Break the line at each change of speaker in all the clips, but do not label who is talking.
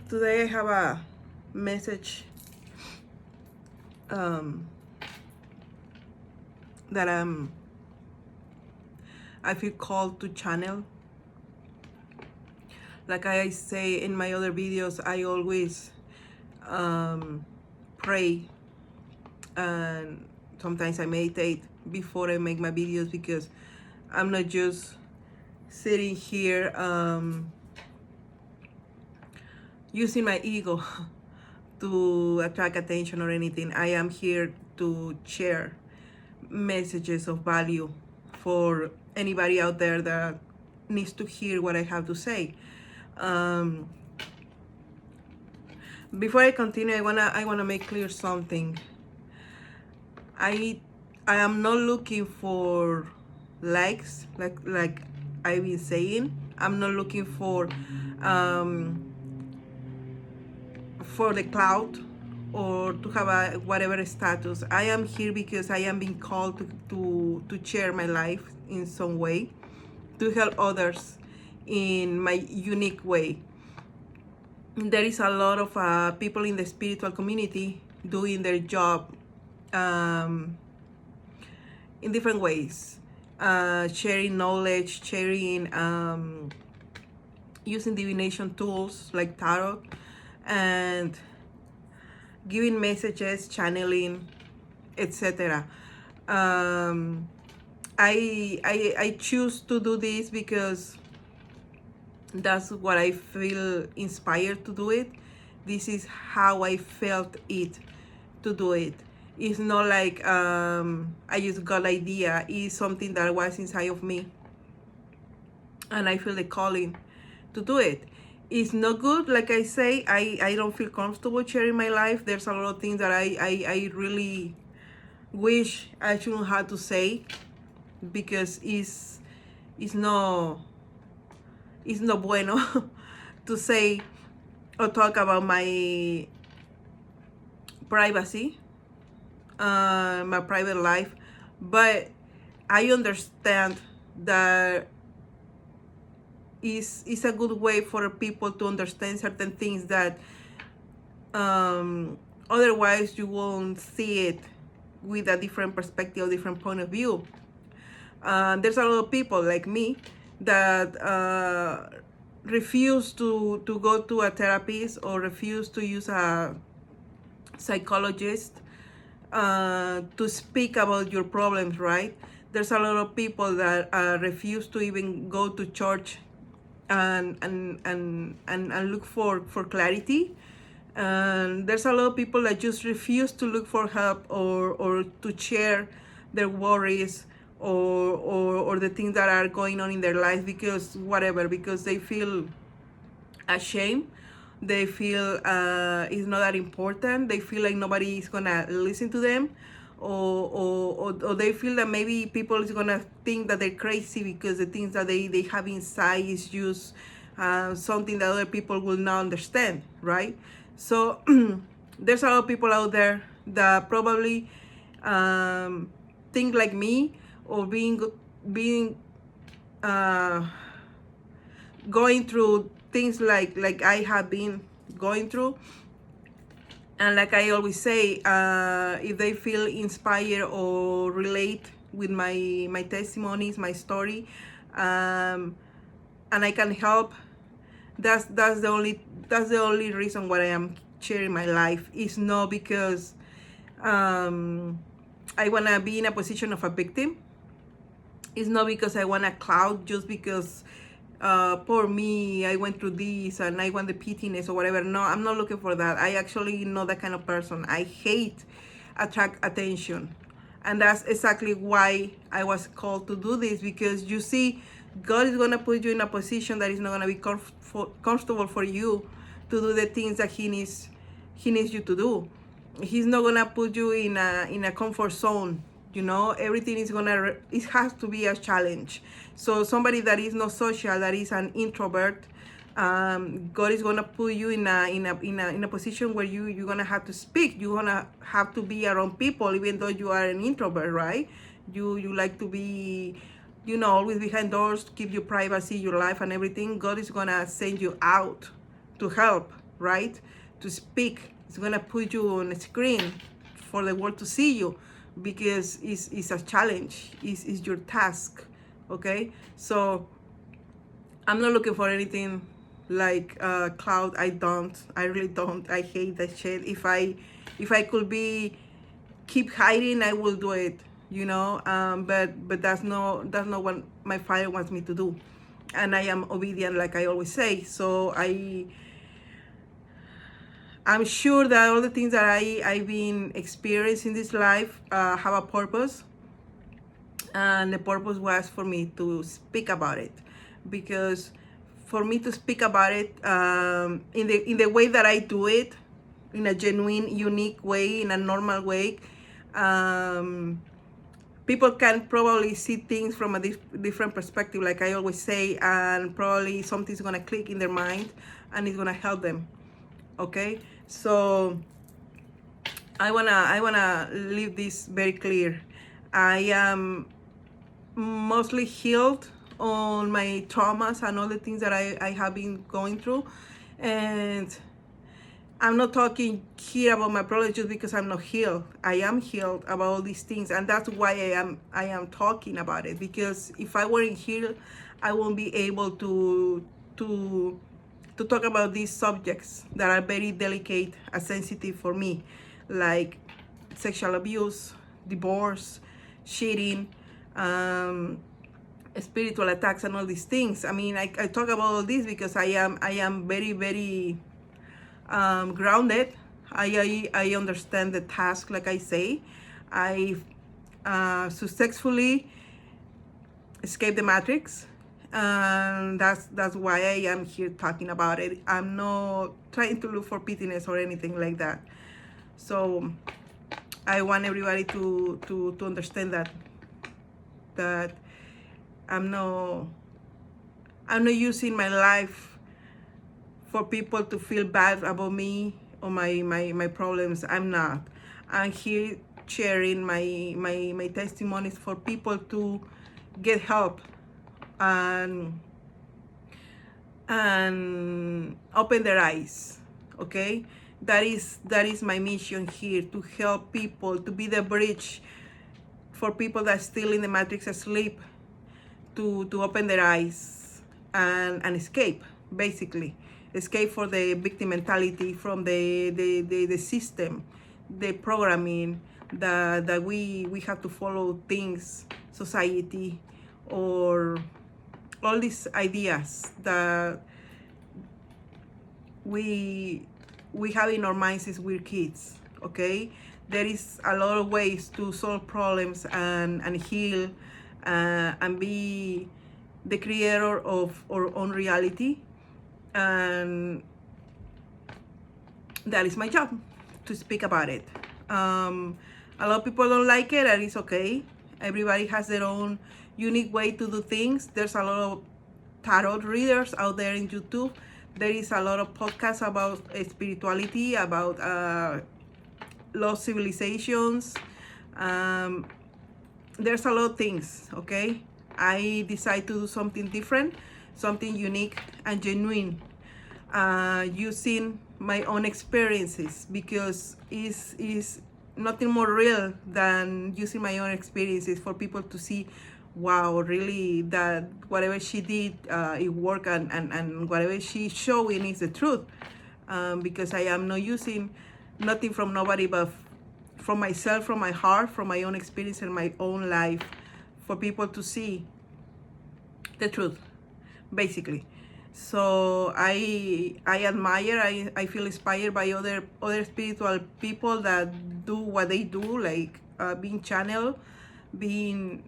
Today I have a message um, that I feel called to channel. Like I say in my other videos, I always pray, and sometimes I meditate before I make my videos, because I'm not just sitting here using my ego to attract attention or anything. I am here to share messages of value for anybody out there that needs to hear what I have to say. Um, Before I continue, I wanna make clear something. I I am not looking for likes, like I've been saying. I'm not looking um, for the clout or to have a whatever status. I am here because I am being called to share my life in some way, to help others in my unique way. There is a lot of people in the spiritual community doing their job um, in different ways, sharing knowledge, sharing using divination tools like tarot, and giving messages, channeling, etc. I choose to do this because that's what I feel inspired to do it. This is how I felt it to do it. It's not like I just got idea. It's something that was inside of me, and I feel the calling to do it. It's not good, like I say. I don't feel comfortable sharing my life. There's a lot of things that I really wish I shouldn't have to say, because it's no bueno to say or talk about my privacy, my private life. But I understand that is a good way for people to understand certain things that otherwise you won't see it with a different perspective, different point of view. There's a lot of people like me that refuse to go to a therapist or refuse to use a psychologist to speak about your problems, right? There's a lot of people that refuse to even go to church and look for clarity. And there's a lot of people that just refuse to look for help or to share their worries or the things that are going on in their life, because whatever, because they feel ashamed. They feel it's not that important. They feel like nobody is gonna listen to them, or they feel that maybe people is gonna think that they're crazy because the things that they have inside is just something that other people will not understand, right? So there's a lot of people out there that probably think like me, or being going through things like I have been going through. And like I always say, if they feel inspired or relate with my testimonies, my story, and I can help, that's the only reason why I am sharing my life. It's not because I wanna be in a position of a victim. It's not because I want a clout, just because poor me, I went through this and I want the pittiness or whatever. No, I'm not looking for that. I actually not that kind of person. I hate attract attention. And that's exactly why I was called to do this, because you see, God is going to put you in a position that is not going to be comfortable for you to do the things that he needs you to do. He's not going to put you in a comfort zone. You know, everything is it has to be a challenge. So somebody that is not social, that is an introvert, God is gonna put you in a position where you're gonna have to speak. You're gonna have to be around people, even though you are an introvert, right? You like to be, always behind doors, to keep your privacy, your life, and everything. God is gonna send you out to help. right? To speak. It's gonna put you on a screen for the world to see you, because it's a challenge. It's your task, okay? So I'm not looking for anything like cloud. I really don't. I hate that shit. If I could be keep hiding, I will do it, you know. But that's not what my father wants me to do, and I am obedient, like I always say. So I'm sure that all the things that I've been experiencing in this life have a purpose, and the purpose was for me to speak about it, because for me to speak about it in the way that I do it, in a genuine, unique way, in a normal way, um, people can probably see things from a different perspective, like I always say, and probably something's gonna click in their mind, and it's gonna help them. Okay, so I wanna leave this very clear. I am mostly healed on my traumas and all the things that I have been going through, and I'm not talking here about my problems just because I'm not healed. I am healed about all these things, and that's why I am talking about it. Because if I weren't healed, I won't be able to talk about these subjects that are very delicate and sensitive for me, like sexual abuse, divorce, cheating, spiritual attacks, and all these things. I mean, I talk about all this because I am very, very grounded. I understand the task, like I say. I successfully escaped the matrix, and that's why I am here talking about it. I'm not trying to look for pittiness or anything like that. So I want everybody to understand that I'm not using my life for people to feel bad about me or my problems. I'm not. I'm here sharing my testimonies for people to get help and open their eyes. Okay, that is my mission here, to help people, to be the bridge for people that are still in the matrix asleep, to open their eyes and escape, basically escape for the victim mentality from the system, the programming that we have to follow things, society, or all these ideas that we have in our minds since we're kids. Okay, there is a lot of ways to solve problems and heal and be the creator of our own reality, and that is my job, to speak about it. A lot of people don't like it, and it's okay. Everybody has their own unique way to do things. There's a lot of tarot readers out there in YouTube. There is a lot of podcasts about spirituality, about lost civilizations. There's a lot of things, okay? I decide to do something different, something unique and genuine, using my own experiences, because is nothing more real than using my own experiences for people to see, wow, really, that whatever she did, it worked, and whatever she's showing is the truth. Because I am not using nothing from nobody, but from myself, from my heart, from my own experience and my own life, for people to see the truth, basically. So I admire, I feel inspired by other spiritual people that do what they do, like being channel, being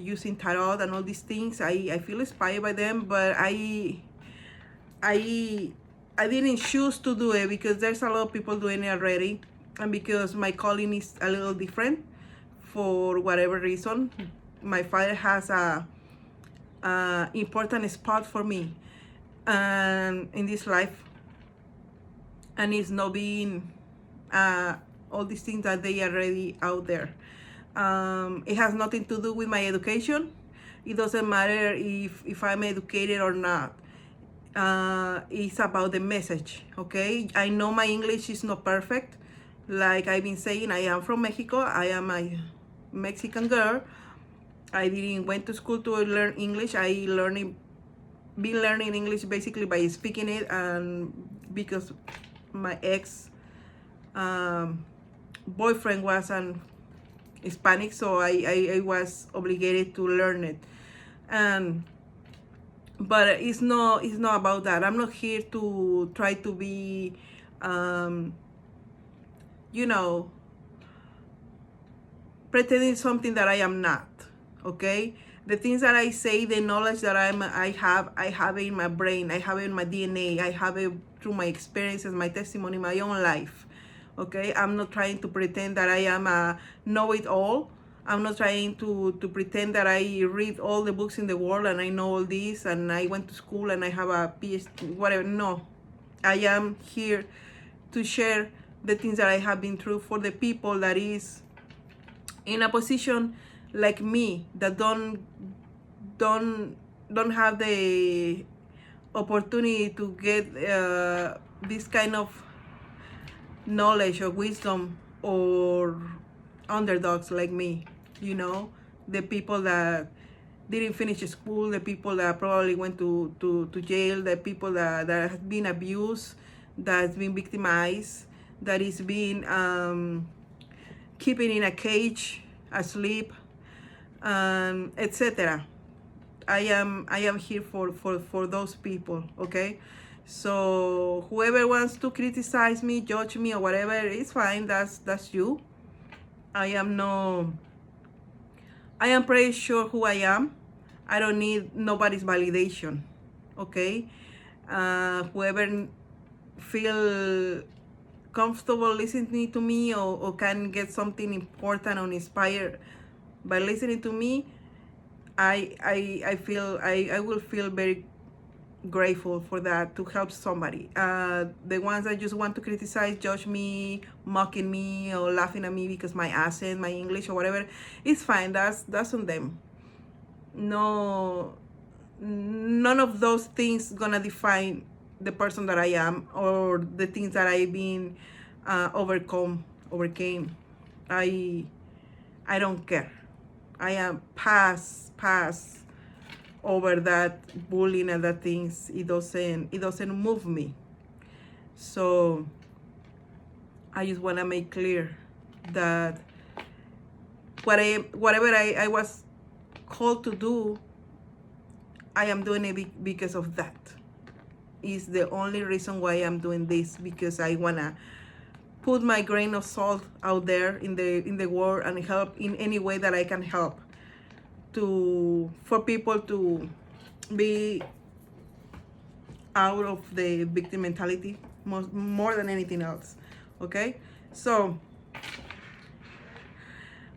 using tarot and all these things. I feel inspired by them, but I didn't choose to do it because there's a lot of people doing it already, and because my calling is a little different for whatever reason. My father has a important spot for me in this life, and it's not being all these things that they are already out there. It has nothing to do with my education. It doesn't matter if I'm educated or not. is about the message. Okay, I know my English is not perfect. Like I've been saying, I am from Mexico. I am a Mexican girl. I didn't went to school to learn English. I been learning English basically by speaking it, and because my ex boyfriend was an Hispanic, so I was obligated to learn it. And but it's not about that. I'm not here to try to be um, you know, pretending something that I am not. Okay, the things that I say, the knowledge that I have it in my brain, I have it in my DNA, I have it through my experiences, my testimony, my own life. Okay, I'm not trying to pretend that I am a know-it-all. I'm not trying to pretend that I read all the books in the world and I know all this and I went to school and I have a PhD, whatever. No, I am here to share the things that I have been through for the people that is in a position like me, that don't have the opportunity to get this kind of knowledge or wisdom, or underdogs like me, you know, the people that didn't finish school, the people that probably went to jail, the people that have been abused, that's been victimized, that is being keeping in a cage, asleep, etc. I am here for those people. Okay, so whoever wants to criticize me, judge me, or whatever, it's fine. That's you. I am pretty sure who I am. I don't need nobody's validation. Okay, whoever feel comfortable listening to me, or can get something important or inspired by listening to me, I feel I will feel very grateful for that, to help somebody. The ones that just want to criticize, judge me, mocking me, or laughing at me because my accent, my English, or whatever, it's fine. That's on them. No, none of those things gonna define the person that I am, or the things that I've been overcame. I don't care. I am past over that bullying and that things. It doesn't move me. So I just want to make clear that whatever I was called to do, I am doing it because of that. Is the only reason why I'm doing this, because I wanna put my grain of salt out there in the world and help in any way that I can help, for people to be out of the victim mentality, more than anything else. Okay, so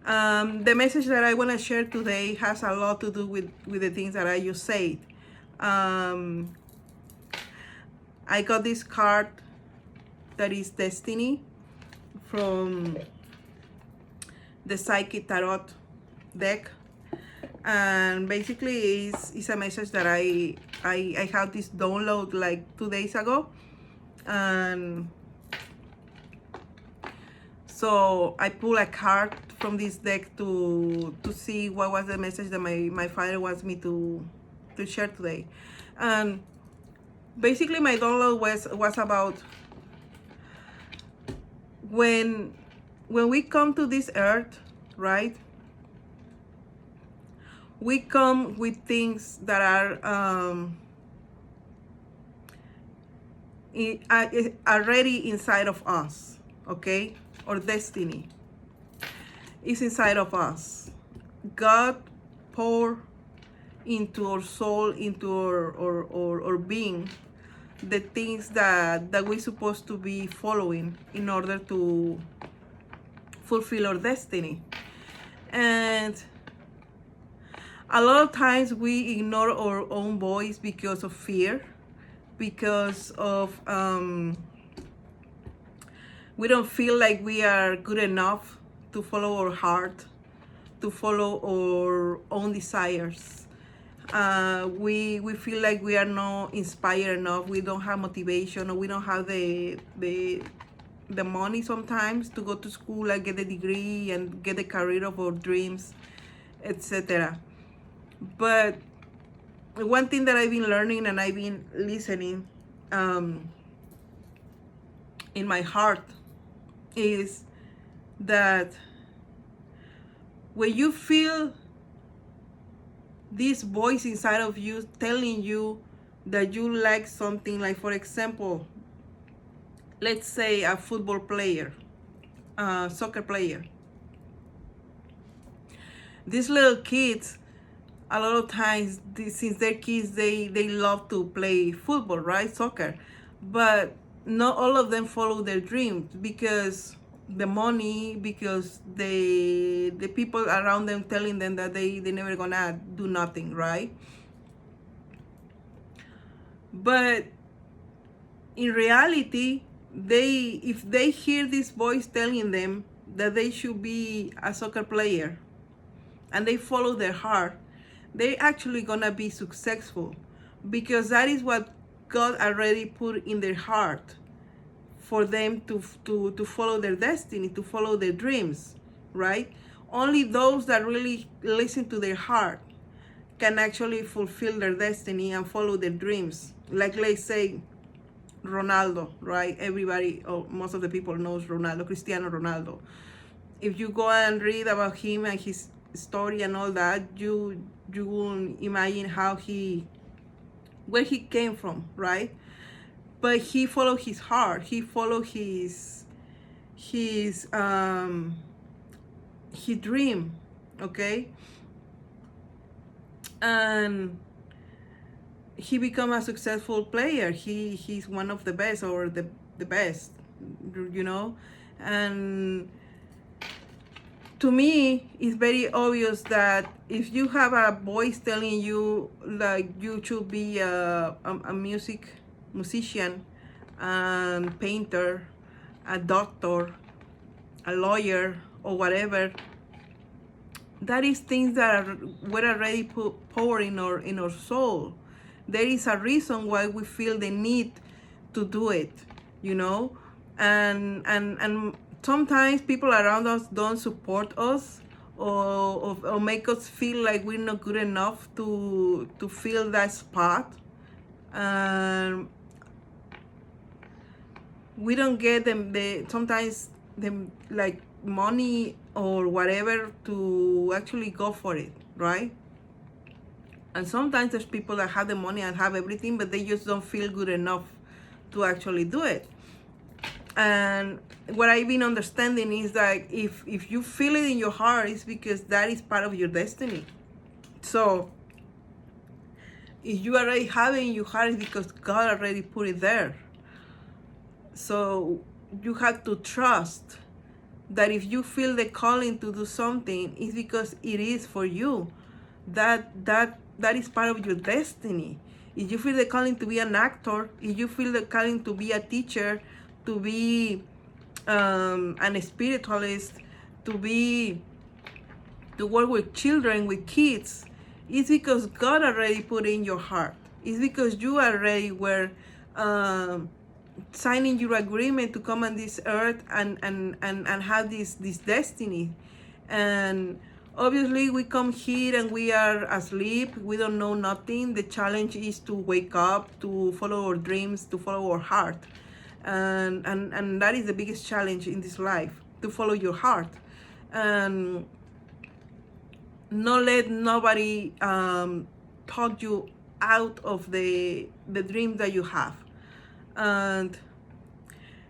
the message that I want to share today has a lot to do with the things that I just said. I got this card that is Destiny from the Psychic Tarot deck, and basically it's a message that I had this download like 2 days ago, and so I pulled a card from this deck to see what was the message that my father wants me to share today. And basically my download was about when we come to this earth, right? We come with things that are already inside of us, okay? Or destiny is inside of us. God poured into our soul, into our being, the things that we're supposed to be following in order to fulfill our destiny. And a lot of times we ignore our own voice because of fear, because of we don't feel like we are good enough to follow our heart, to follow our own desires. We feel like we are not inspired enough. We don't have motivation, or we don't have the money sometimes to go to school and get a degree and get the career of our dreams, etc. But one thing that I've been learning and I've been listening in my heart is that when you feel this voice inside of you telling you that you like something, like for example, let's say a football player, a soccer player. These little kids, a lot of times, since they're kids, they love to play football, right? Soccer. But not all of them follow their dreams because the money, because the people around them telling them that they never gonna do nothing, right? But in reality, if they hear this voice telling them that they should be a soccer player and they follow their heart, they actually gonna be successful, because that is what God already put in their heart for them to follow their destiny, to follow their dreams, right? Only those that really listen to their heart can actually fulfill their destiny and follow their dreams. Like, let's say Ronaldo, right? Everybody, or most of the people knows Ronaldo, Cristiano Ronaldo. If you go and read about him and his story and all that, you will imagine where he came from, right? But he followed his heart. He followed his dream, okay? And he become a successful player. He's one of the best, or the best, you know? And to me, it's very obvious that if you have a voice telling you like you should be a musician, and painter, a doctor, a lawyer, or whatever, that is things that were already poured in our soul. There is a reason why we feel the need to do it, you know? And sometimes people around us don't support us, or make us feel like we're not good enough to fill that spot. And we don't get them sometimes like money or whatever to actually go for it, right? And sometimes there's people that have the money and have everything, but they just don't feel good enough to actually do it. And what I've been understanding is that if you feel it in your heart, it's because that is part of your destiny. So if you already have it in your heart, it's because God already put it there. So you have to trust that if you feel the calling to do something, it's because it is for you. That is part of your destiny. If you feel the calling to be an actor, if you feel the calling to be a teacher, to be an spiritualist, to work with children, with kids, it's because God already put in your heart. It's because you already were signing your agreement to come on this earth and have this destiny. And obviously we come here and we are asleep, we don't know nothing. The challenge is to wake up, to follow our dreams, to follow our heart. And that is the biggest challenge in this life, to follow your heart. And not let nobody talk you out of the dream that you have. And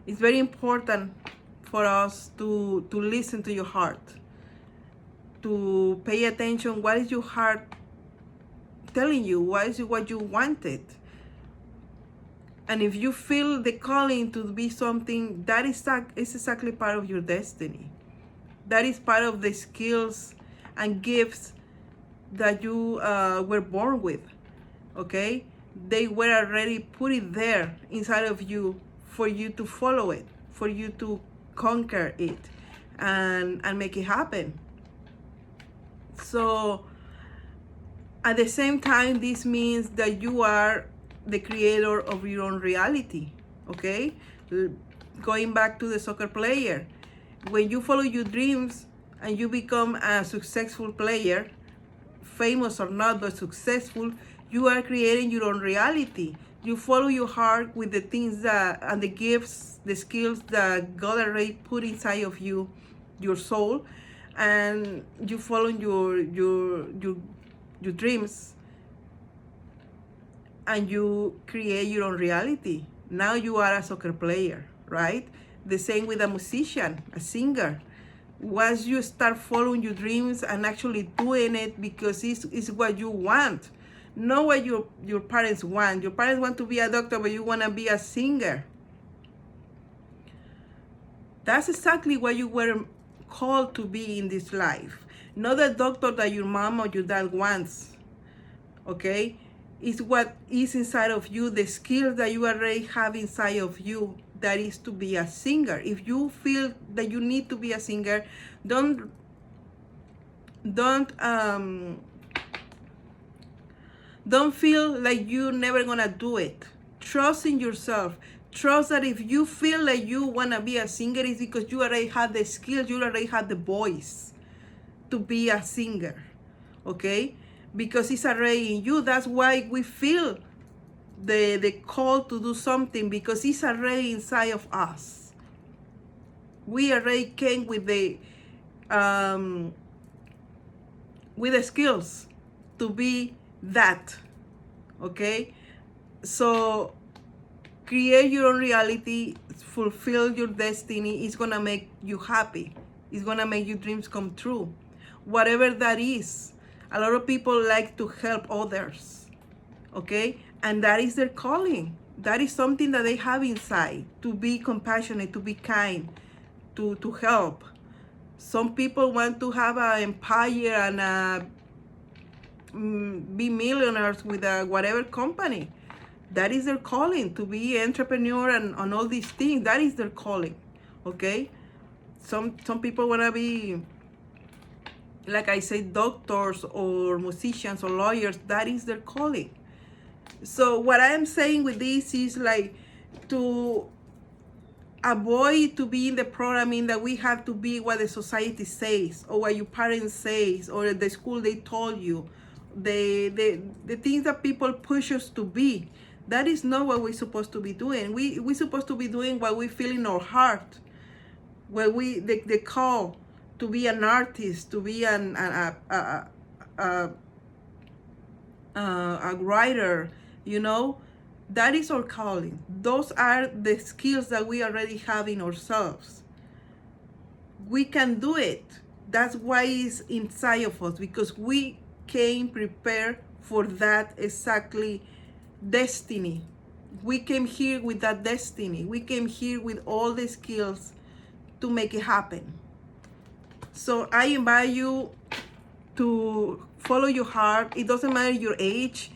it's very important for us to listen to your heart, to pay attention. What is your heart telling you? What is what you wanted? And if you feel the calling to be something, that is exactly part of your destiny. That is part of the skills and gifts that you were born with, okay? They were already put it there inside of you for you to follow it, for you to conquer it and make it happen. So At the same time, this means that you are the creator of your own reality, okay? Going back to the soccer player, when you follow your dreams and you become a successful player, famous or not, but successful, you are creating your own reality. You follow your heart with the things that and the gifts, the skills that God already put inside of you, your soul, and you follow your dreams, and you create your own reality. Now you are a soccer player, right? The same with a musician, a singer. Once you start following your dreams and actually doing it because it's what you want, not what your parents want. Your parents want to be a doctor, but you want to be a singer. That's exactly what you were called to be in this life. Not the doctor that your mom or your dad wants, okay? It's what is inside of you, the skills that you already have inside of you, that is to be a singer. If you feel that you need to be a singer, don't feel like you're never gonna do it. Trust in yourself. Trust that if you feel like you wanna be a singer, it's because you already have the skills, you already have the voice to be a singer, okay? Because it's already in you. That's why we feel the call to do something, because it's already inside of us. We already came with the skills to be that, okay? So create your own reality, fulfill your destiny. It's gonna make you happy. It's gonna make your dreams come true, whatever that is. A lot of people like to help others, okay? And that is their calling. That is something that they have inside, to be compassionate, to be kind, to help. Some people want to have an empire and be millionaires with whatever company. That is their calling, to be entrepreneur and on all these things. That is their calling, okay? Some people want to be, like I said, doctors or musicians or lawyers. That is their calling. So what I am saying with this is like to avoid to be in the programming that we have to be what the society says or what your parents says or the school they told you, the things that people push us to be. That is not what we're supposed to be doing. We're supposed to be doing what we feel in our heart, where the call to be an artist, to be a writer, you know. That is our calling. Those are the skills that we already have in ourselves. We can do it. That's why it's inside of us, because we came prepared for that exactly destiny. We came here with that destiny. We came here with all the skills to make it happen. So I invite you to follow your heart. It doesn't matter your age.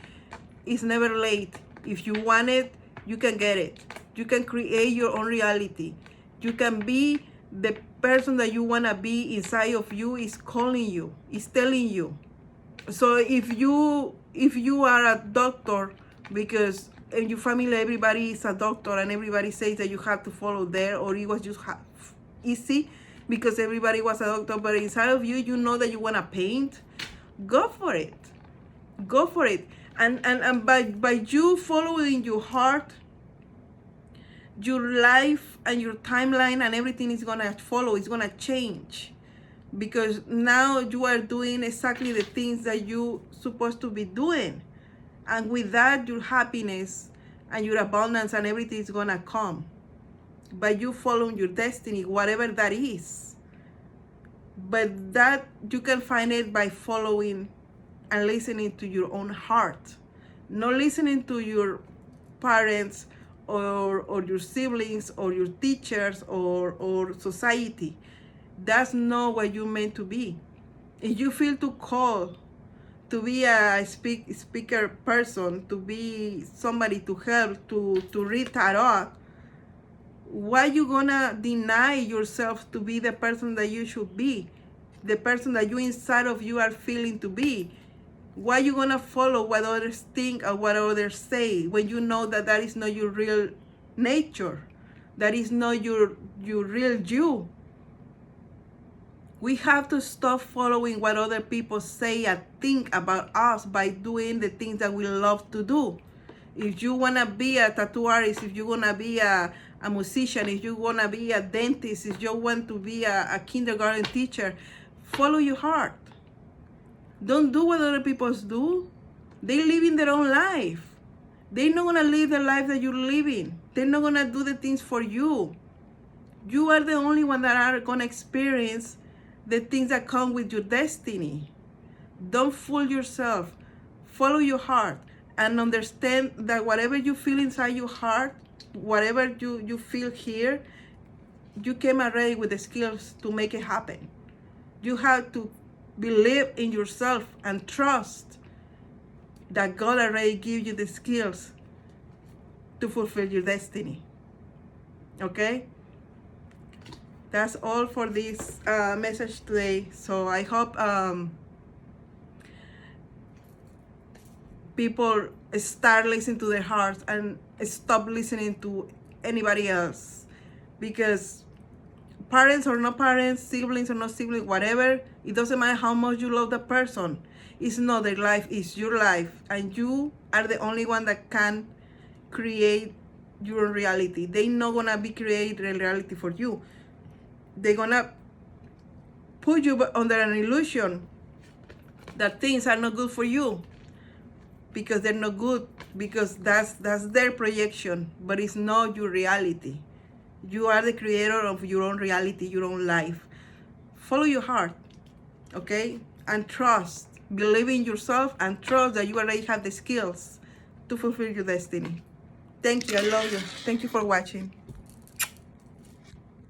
It's never late. If you want it, you can get it. You can create your own reality. You can be the person that you want to be. Inside of you is calling you, is telling you. So if you are a doctor, because in your family everybody is a doctor and everybody says that you have to follow there, or it was just easy because everybody was a doctor, but inside of you, you know that you want to paint, go for it. Go for it. And by you following your heart, your life and your timeline and everything is going to follow. It's going to change, because now you are doing exactly the things that you're supposed to be doing. And with that, your happiness and your abundance and everything is going to come by you following your destiny, whatever that is. But that you can find it by following and listening to your own heart, not listening to your parents or your siblings or your teachers or society. That's not what you're meant to be. If you feel too called to be a speaker person, to be somebody to help, to read tarot, why you gonna deny yourself to be the person that you should be, the person that you inside of you are feeling to be? Why you gonna follow what others think or what others say when you know that that is not your real nature? That is not your real you. We have to stop following what other people say and think about us by doing the things that we love to do. If you want to be a tattoo artist, if you want to be a musician, if you want to be a dentist, if you want to be a kindergarten teacher, follow your heart. Don't do what other people do. They live in their own life. They're not going to live the life that you're living. They're not going to do the things for you. You are the only one that are going to experience the things that come with your destiny. Don't fool yourself. Follow your heart and understand that whatever you feel inside your heart, whatever you feel here, you came already with the skills to make it happen. You have to believe in yourself and trust that God already gave you the skills to fulfill your destiny. Okay? That's all for this message today. So I hope people start listening to their hearts and stop listening to anybody else. Because parents or not parents, siblings or not siblings, whatever, it doesn't matter how much you love the person. It's not their life, it's your life. And you are the only one that can create your reality. They're not gonna be creating a reality for you. They're gonna put you under an illusion that things are not good for you because they're not good, because that's their projection, but it's not your reality. You are the creator of your own reality, your own life. Follow your heart, okay? And trust. Believe in yourself and trust that you already have the skills to fulfill your destiny. Thank you. I love you. Thank you for watching.